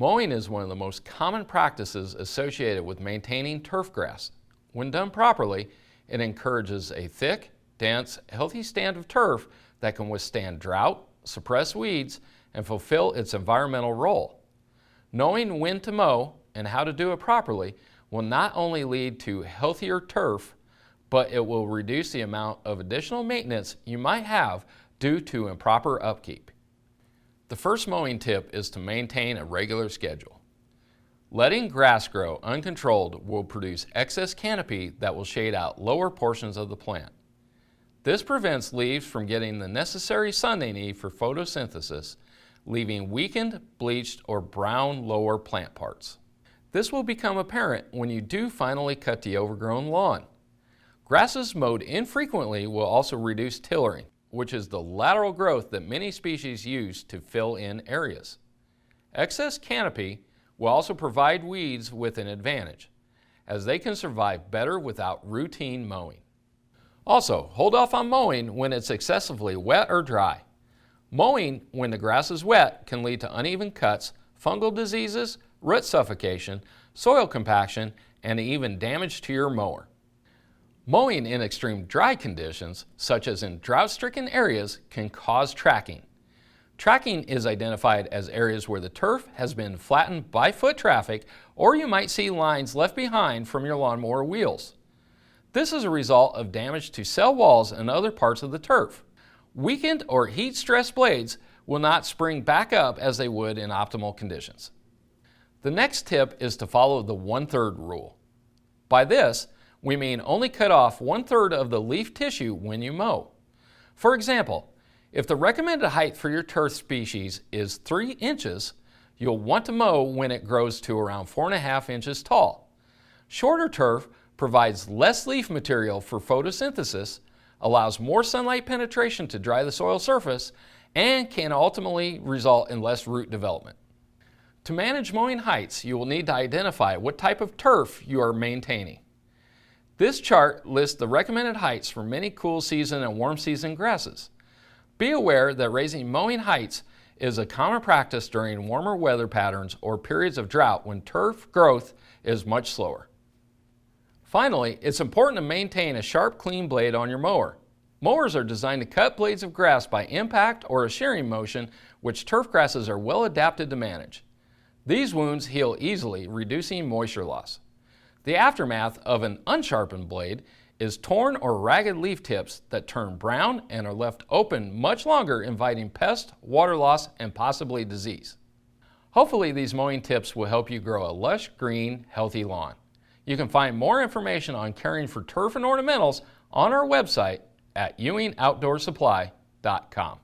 Mowing is one of the most common practices associated with maintaining turf grass. When done properly, it encourages a thick, dense, healthy stand of turf that can withstand drought, suppress weeds, and fulfill its environmental role. Knowing when to mow and how to do it properly will not only lead to healthier turf, but it will reduce the amount of additional maintenance you might have due to improper upkeep. The first mowing tip is to maintain a regular schedule. Letting grass grow uncontrolled will produce excess canopy that will shade out lower portions of the plant. This prevents leaves from getting the necessary sun they need for photosynthesis, leaving weakened, bleached, or brown lower plant parts. This will become apparent when you do finally cut the overgrown lawn. Grasses mowed infrequently will also reduce tillering, which is the lateral growth that many species use to fill in areas. Excess canopy will also provide weeds with an advantage, as they can survive better without routine mowing. Also, hold off on mowing when it's excessively wet or dry. Mowing when the grass is wet can lead to uneven cuts, fungal diseases, root suffocation, soil compaction, and even damage to your mower. Mowing in extreme dry conditions, such as in drought-stricken areas, can cause tracking. Tracking is identified as areas where the turf has been flattened by foot traffic, or you might see lines left behind from your lawnmower wheels. This is a result of damage to cell walls and other parts of the turf. Weakened or heat-stressed blades will not spring back up as they would in optimal conditions. The next tip is to follow the 1/3 rule. By this, we mean only cut off 1/3 of the leaf tissue when you mow. For example, if the recommended height for your turf species is 3 inches, you'll want to mow when it grows to around 4.5 inches tall. Shorter turf provides less leaf material for photosynthesis, allows more sunlight penetration to dry the soil surface, and can ultimately result in less root development. To manage mowing heights, you will need to identify what type of turf you are maintaining. This chart lists the recommended heights for many cool season and warm season grasses. Be aware that raising mowing heights is a common practice during warmer weather patterns or periods of drought when turf growth is much slower. Finally, it's important to maintain a sharp, clean blade on your mower. Mowers are designed to cut blades of grass by impact or a shearing motion, which turf grasses are well adapted to manage. These wounds heal easily, reducing moisture loss. The aftermath of an unsharpened blade is torn or ragged leaf tips that turn brown and are left open much longer, inviting pest, water loss, and possibly disease. Hopefully these mowing tips will help you grow a lush, green, healthy lawn. You can find more information on caring for turf and ornamentals on our website at EwingOutdoorSupply.com.